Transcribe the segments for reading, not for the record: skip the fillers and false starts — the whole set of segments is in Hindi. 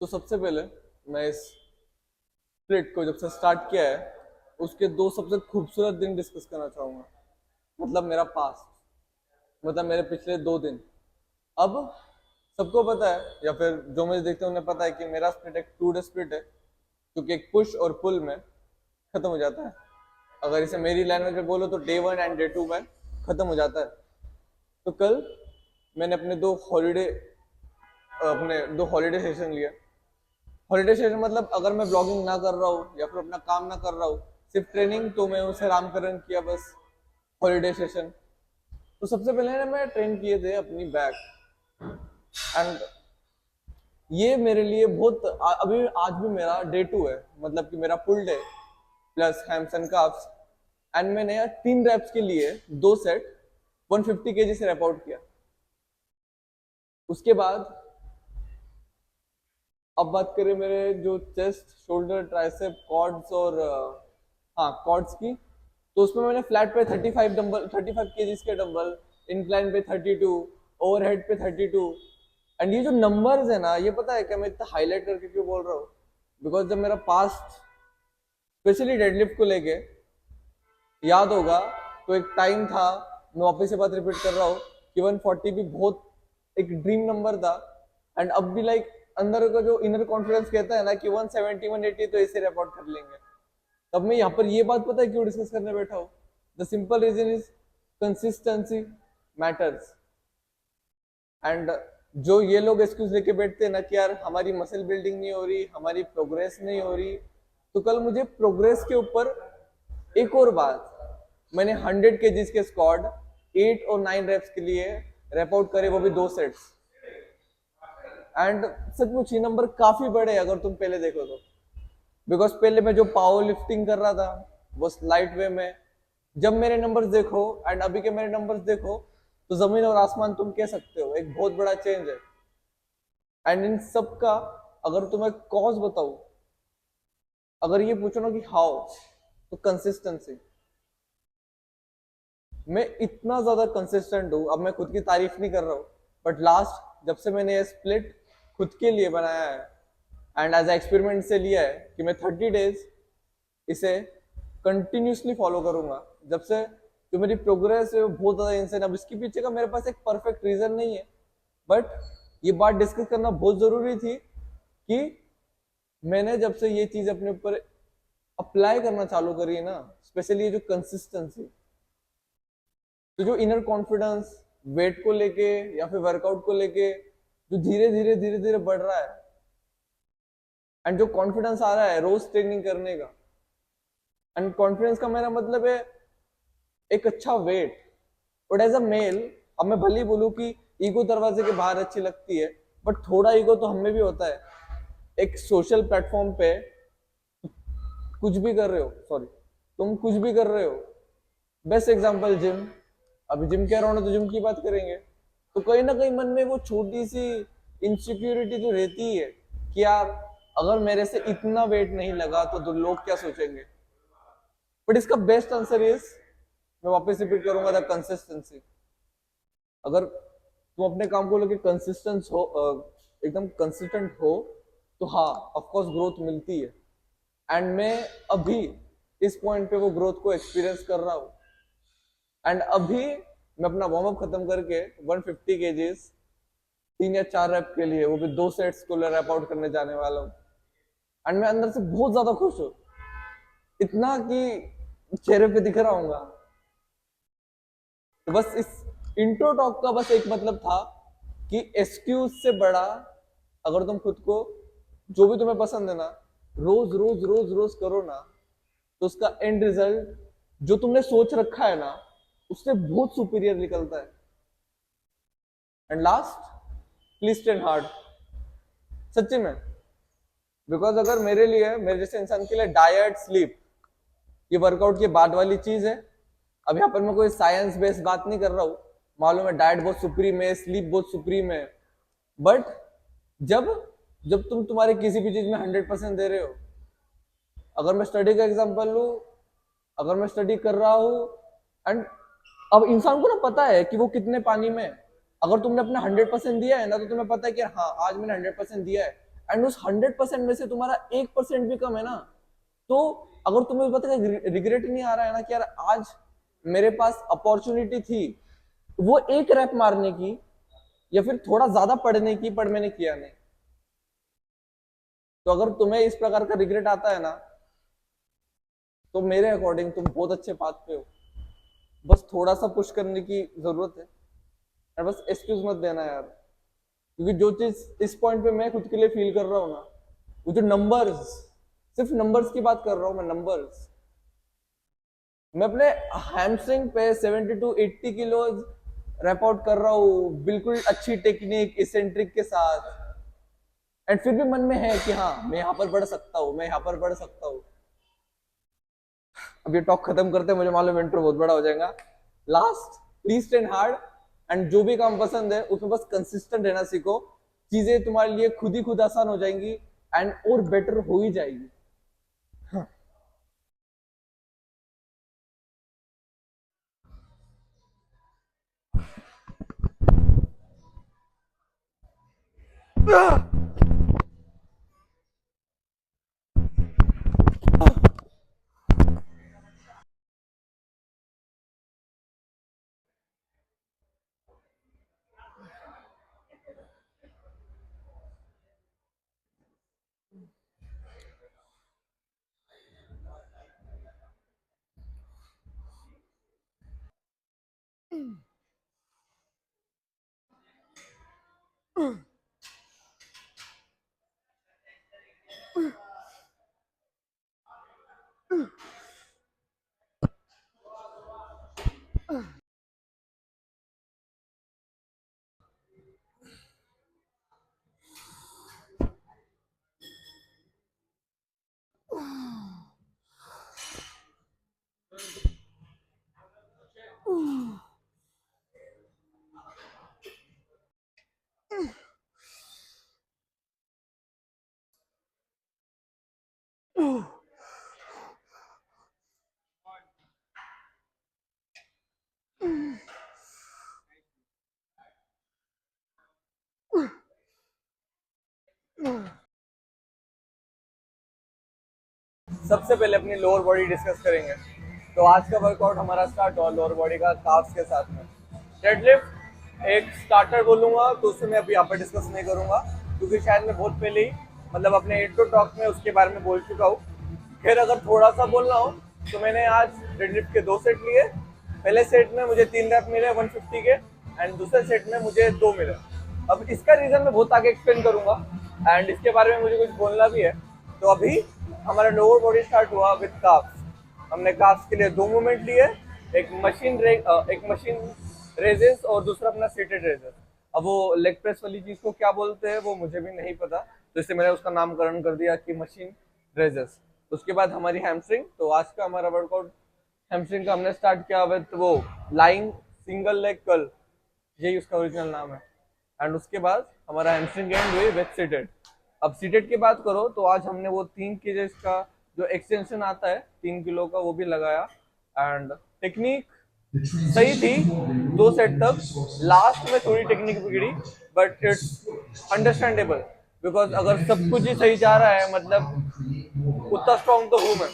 तो सबसे पहले मैं इस स्प्लिट को जब से स्टार्ट किया है उसके दो सबसे खूबसूरत दिन डिस्कस करना चाहूंगा। मतलब मेरा पास्ट, मतलब मेरे पिछले 2 दिन। अब सबको पता है या फिर जो मुझे देखते हैं उन्हें पता है कि मेरा स्प्लिट एक 2 डे स्प्लिट है, क्योंकि एक पुश और पुल में खत्म हो जाता है। अगर इसे मेरी लैंग्वेज में बोलो तो डे 1 एंड डे 2 में खत्म हो जाता है। तो कल मैंने अपने दो हॉलीडे सेशन लिए। हॉलीडे सेशन मतलब अगर मैं ब्लॉगिंग ना कर रहा हूँ या फिर अपना काम ना कर रहा हूँ, सिर्फ ट्रेनिंग, तो मैं उसे रामकरण किया बस। Holiday session. तो सबसे पहले ना मैं ट्रेन किए थे अपनी बैक। एंड ये मेरे लिए अभी आज भी मेरा डे 2 है, मतलब कि मेरा full debt plus hams and carbs. And मैंने 3 रैप्स के लिए 2 सेट 150 kg से रैप आउट किया। उसके बाद अब बात करें मेरे जो चेस्ट, शोल्डर, ट्राइसेप, क्वाड्स और हाँ क्वाड्स की, तो उसमें मैंने फ्लैट पे 35 के डंबल, इंक्लाइन पे 32, ओवरहेड पे 32। एंड ये जो नंबर्स है ना, ये पता है क्या मैं इतना हाईलाइट करके क्यों बोल रहा हूँ? बिकॉज जब मेरा पास्ट स्पेशली डेडलिफ्ट को लेके याद होगा, तो एक टाइम था, मैं वापस से बात रिपीट कर रहा हूँ, कि 140 भी बहुत एक ड्रीम नंबर था। एंड अब भी लाइक अंदर का जो इनर कॉन्फिडेंस कहता है ना कि 170 180 तो ऐसे रिकॉर्ड कर लेंगे। तब मैं यहाँ पर ये बात पता है क्यों डिस्कस करने बैठा हूँ? The simple reason is consistency matters. एंड जो ये लोग एक्सक्यूज लेके बैठते हैं ना कि यार हमारी मसल बिल्डिंग नहीं हो रही, हमारी प्रोग्रेस नहीं हो रही, तो कल मुझे प्रोग्रेस के ऊपर एक और बात, मैंने 100 kgs के स्क्वाड 8 और 9 रेप्स के लिए रैप आउट करे, वो भी 2 सेट्स। एंड सचमुच ये नंबर काफी बड़े हैं अगर तुम पहले देखो तो। बिकॉज पहले मैं जो पावर लिफ्टिंग कर रहा था वो लाइट वे में, जब मेरे नंबर्स देखो एंड अभी के मेरे नंबर्स देखो, तो जमीन और आसमान तुम कह सकते हो, एक बहुत बड़ा चेंज है। एंड इन सब का अगर तुम्हें कॉज बताऊं, अगर ये पूछो ना कि हाउ, तो कंसिस्टेंसी। मैं इतना ज्यादा कंसिस्टेंट हूं, अब मैं खुद की तारीफ नहीं कर रहा हूं, बट लास्ट जब से मैंने ये स्प्लिट खुद के लिए बनाया है एंड एज एक्सपेरिमेंट से लिया है कि मैं 30 डेज इसे कंटिन्यूसली फॉलो करूंगा, जब से जो मेरी प्रोग्रेस है वो बहुत ज्यादा इंसान। अब इसके पीछे का मेरे पास एक परफेक्ट रीजन नहीं है, बट ये बात डिस्कस करना बहुत जरूरी थी कि मैंने जब से ये चीज अपने ऊपर अप्लाई करना चालू करी है ना, स्पेशली ये जो कंसिस्टेंसी, तो जो इनर कॉन्फिडेंस वेट को लेके या फिर वर्कआउट को लेके जो धीरे धीरे बढ़ रहा है, एंड जो कॉन्फिडेंस आ रहा है रोज ट्रेनिंग करने का। एंड कॉन्फिडेंस का मेरा मतलब है एक अच्छा वेट। और एज अ मेल, अब मैं भले ही बोलूं कि ईगो दरवाजे के बाहर अच्छी लगती है, बट थोड़ा ईगो तो हमें भी होता है। एक सोशल प्लेटफॉर्म पे कुछ भी कर रहे हो, सॉरी, तुम कुछ भी कर रहे हो, बेस्ट एग्जांपल जिम। अभी जिम कह रहा हूं ना, तो जिम की बात करेंगे, तो कहीं ना कहीं मन में वो छोटी सी इनसिक्योरिटी तो रहती है कि यार अगर मेरे से इतना वेट नहीं लगा तो लोग क्या सोचेंगे। बट इसका बेस्ट आंसर इज, मैं वापस रिपीट करूंगा, द कंसिस्टेंसी। अगर तुम अपने काम को लेकर कंसिस्टेंस हो, एकदम कंसिस्टेंट हो, तो हाँ ऑफ कोर्स ग्रोथ मिलती है। एंड मैं अभी इस पॉइंट पे वो ग्रोथ को एक्सपीरियंस कर रहा हूँ। एंड अभी मैं अपना वार्म अप खत्म करके 150 kgs 3 या 4 रैप के लिए, वो भी 2 सेट्स को रैप आउट करने जाने वाला हूँ। एंड मैं अंदर से बहुत ज्यादा खुश हूँ, इतना कि चेहरे पे दिख रहा हूँ। तो बस इस इंट्रो टॉक का बस एक मतलब था कि एक्सक्यूज से बड़ा, अगर तुम खुद को जो भी तुम्हें पसंद है ना रोज रोज रोज रोज करो ना, तो उसका एंड रिजल्ट जो तुमने सोच रखा है ना उससे बहुत सुपीरियर निकलता है। And last, please train hard, सच्ची में। बिकॉज अगर मेरे लिए, मेरे जैसे इंसान के लिए डाइट, स्लीप, ये वर्कआउट के बाद वाली चीज है। अब यहाँ पर मैं कोई साइंस बेस्ड बात नहीं कर रहा हूँ, मालूम है डाइट बहुत सुप्रीम है, स्लीप बहुत सुप्रीम है, बट जब जब तुम तुम्हारे किसी भी चीज में 100% दे रहे हो, अगर मैं स्टडी का एग्जांपल लूं, अगर मैं स्टडी कर रहा हूं एंड अब इंसान को ना पता है कि वो कितने पानी में है। अगर तुमने अपना 100% दिया है ना, तो तुम्हें पता है कि हाँ आज मैंने 100% दिया है, एंड उस 100% में से तुम्हारा 1% भी कम है ना, तो अगर तुम्हें पता है रिग्रेट नहीं आ रहा है ना कि यार आज मेरे पास अपॉर्चुनिटी थी वो एक रैप मारने की या फिर थोड़ा ज्यादा पढ़ने की, पर मैंने किया नहीं, तो अगर तुम्हें इस प्रकार का रिग्रेट आता है ना, तो मेरे अकॉर्डिंग तुम बहुत अच्छे पाथ पे हो। बस थोड़ा सा पुश करने की जरूरत है, और बस एक्सक्यूज मत देना यार, क्योंकि जो चीज इस पॉइंट पे मैं खुद के लिए फील कर रहा हूँ ना, वो जो नंबर्स, सिर्फ नंबर्स की बात कर रहा हूँ मैं, नंबर्स। मैं अपने हैमस्ट्रिंग पे 70 to 80 किलो रैप आउट कर रहा हूँ, बिल्कुल अच्छी टेक्निक इसेंट्रिक के साथ, एंड फिर भी मन में है कि हाँ मैं यहाँ पर बढ़ सकता हूँ, मैं यहाँ पर बढ़ सकता हूँ। अब ये टॉक खत्म करते हैं, मुझे मालूम इंट्रो बहुत बड़ा हो जाएगा। Last, please train hard, and जो भी काम पसंद है उसमें बस कंसिस्टेंट रहना सीखो, चीजें तुम्हारे लिए खुद ही खुद आसान हो जाएंगी एंड और बेटर हो ही जाएगी। सबसे पहले अपनी लोअर बॉडी डिस्कस करेंगे। तो आज का वर्कआउट हमारा स्टार्ट हुआ लोअर बॉडी का काफ्स के साथ में। डेडलिफ्ट एक स्टार्टर बोलूंगा, तो उससे मैं अभी यहाँ पर डिस्कस नहीं करूंगा, क्योंकि शायद मैं बहुत पहले ही मतलब अपने इंट्रो टॉक में उसके बारे में बोल चुका हूँ। फिर अगर थोड़ा सा बोलना हो तो मैंने आज डेडलिफ्ट के 2 सेट लिए। पहले सेट में मुझे 3 रैप मिले 150 के, एंड दूसरे सेट में मुझे 2 मिले। अब इसका रीजन मैं बहुत आगे एक्सप्लेन करूंगा एंड इसके बारे में मुझे कुछ बोलना भी है। तो अभी हमारा लोअर बॉडी स्टार्ट हुआ विद काफ्स। हमने काफ्स के लिए 2 मूवमेंट लिए, एक मशीन रेजेस और दूसरा अपना सीटेड रेजेस। अब वो लेग प्रेस वाली चीज को क्या बोलते हैं वो मुझे भी नहीं पता, तो इससे मैंने उसका नामकरण कर दिया कि मशीन रेजेस। उसके बाद हमारी हैमस्ट्रिंग। तो आज का हमारा वर्कआउट हैमस्ट्रिंग का हमने स्टार्ट किया विद वो लाइंग सिंगल लेग कर्ल, यही उसका ओरिजिनल नाम है। एंड उसके बाद हमारा हैमस्ट्रिंग एंड हुई विद सीटेड। अब सीटेड की बात करो तो आज हमने वो 3 केजेस का जो एक्सटेंशन आता है 3 किलो का वो भी लगाया, एंड टेक्निक सही थी 2 सेट तक। लास्ट में थोड़ी टेक्निक बिगड़ी, बट इट्स अंडरस्टैंडेबल, बिकॉज अगर सब कुछ ही सही जा रहा है मतलब उतना स्ट्रॉन्ग तो हूं मैं।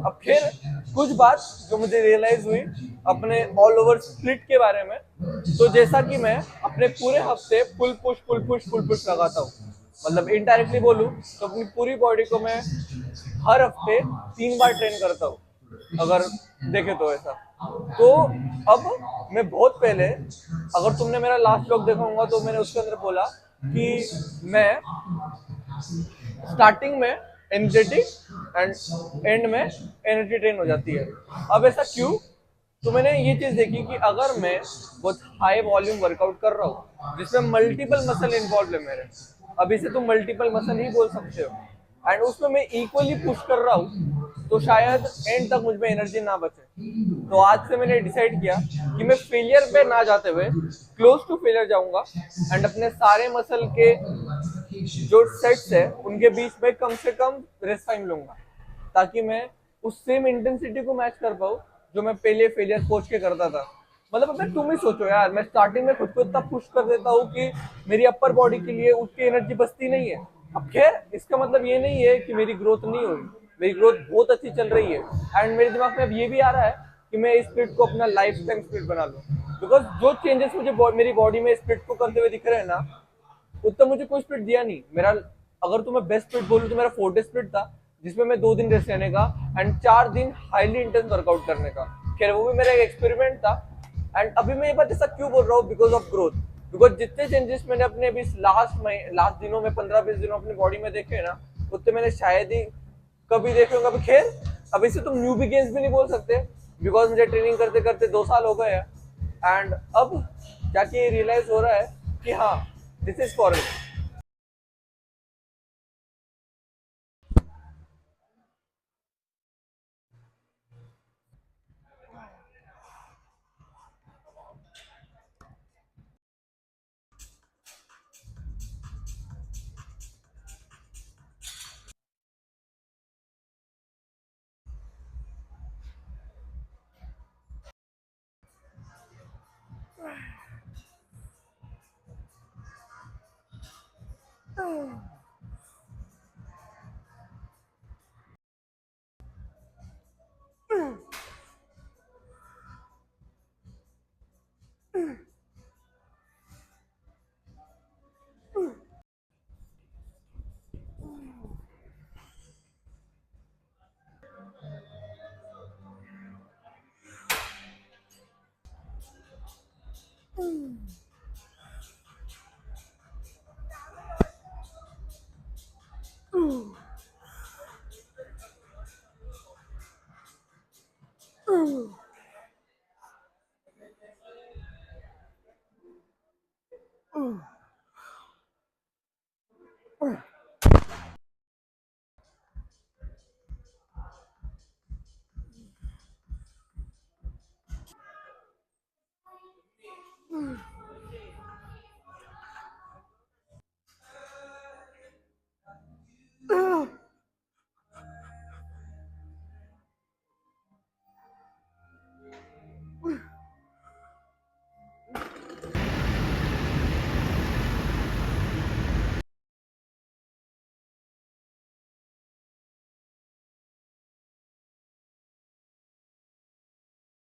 अब फिर कुछ बात जो मुझे रियलाइज हुई अपने ऑल ओवर स्प्लिट के बारे में। तो जैसा कि मैं अपने पूरे हफ्ते full push full push full push लगाता हूँ, मतलब इनडायरेक्टली बोलूँ तो अपनी पूरी बॉडी को मैं हर हफ्ते 3 बार ट्रेन करता हूँ, अगर देखे तो ऐसा। तो अब मैं बहुत पहले, अगर तुमने मेरा लास्ट व्लॉग देखा होगा तो मैंने उसके अंदर बोला कि मैं स्टार्टिंग में एनर्जेटिक एंड एंड में एनर्जी ट्रेन हो जाती है। अब ऐसा क्यों? तो मैंने ये चीज देखी कि अगर मैं बहुत हाई वॉल्यूम वर्कआउट कर रहा हूँ जिसमें मल्टीपल मसल इन्वॉल्व है मेरे, अभी से तुम मल्टीपल मसल ही बोल सकते हो, एंड उसमें मैं इक्वली पुश कर रहा हूँ, तो शायद एंड तक मुझ में एनर्जी ना बचे। तो आज से मैंने डिसाइड किया कि मैं फेलियर पे ना जाते हुए क्लोज टू फेलियर जाऊंगा, एंड अपने सारे मसल के जो सेट्स है उनके बीच में कम से कम रेस्ट टाइम लूंगा, ताकि मैं उस सेम इंटेंसिटी को मैच कर पाऊँ जो मैं पहले फेलियर कोच के करता था। मतलब अब मैं तुम ही सोचो यार, मैं स्टार्टिंग में खुद को इतना पुश कर देता हूँ कि मेरी अपर बॉडी के लिए उतनी एनर्जी बचती नहीं है। अब खैर इसका मतलब ये नहीं है कि मेरी ग्रोथ नहीं हो रही, मेरी ग्रोथ बहुत अच्छी चल रही है। एंड मेरे दिमाग में अब ये भी आ रहा है कि मैं इस स्प्लिट को अपना लाइफ टाइम स्प्लिट बना लूँ। बिकॉज जो चेंजेस मुझे मेरी बॉडी में स्प्लिट को करते हुए दिख रहे हैं ना, उतना मुझे कोई स्प्लिट दिया नहीं मेरा। अगर तुम्हें बेस्ट स्प्लिट बोलूँ तो मेरा 4 डे स्प्लिट था, जिसमें मैं 2 दिन रेस्ट लेने का एंड 4 दिन हाईली इंटेंस वर्कआउट करने का। खैर वो भी मेरा एक एक्सपेरिमेंट था। एंड अभी मैं ये बात ऐसा क्यों बोल रहा हूँ, बिकॉज ऑफ ग्रोथ। बिकॉज जितने चेंजेस मैंने अपने अभी लास्ट दिनों में 15-20 दिनों अपनी बॉडी में देखे ना, उतने मैंने शायद ही कभी देखे होंगे। अभी खैर अभी से तुम न्यू बिगिंस भी नहीं बोल सकते, बिकॉज मुझे ट्रेनिंग करते करते 2 साल हो गए हैं। एंड अब जाके ये रियलाइज हो रहा है कि हाँ, दिस इज फॉर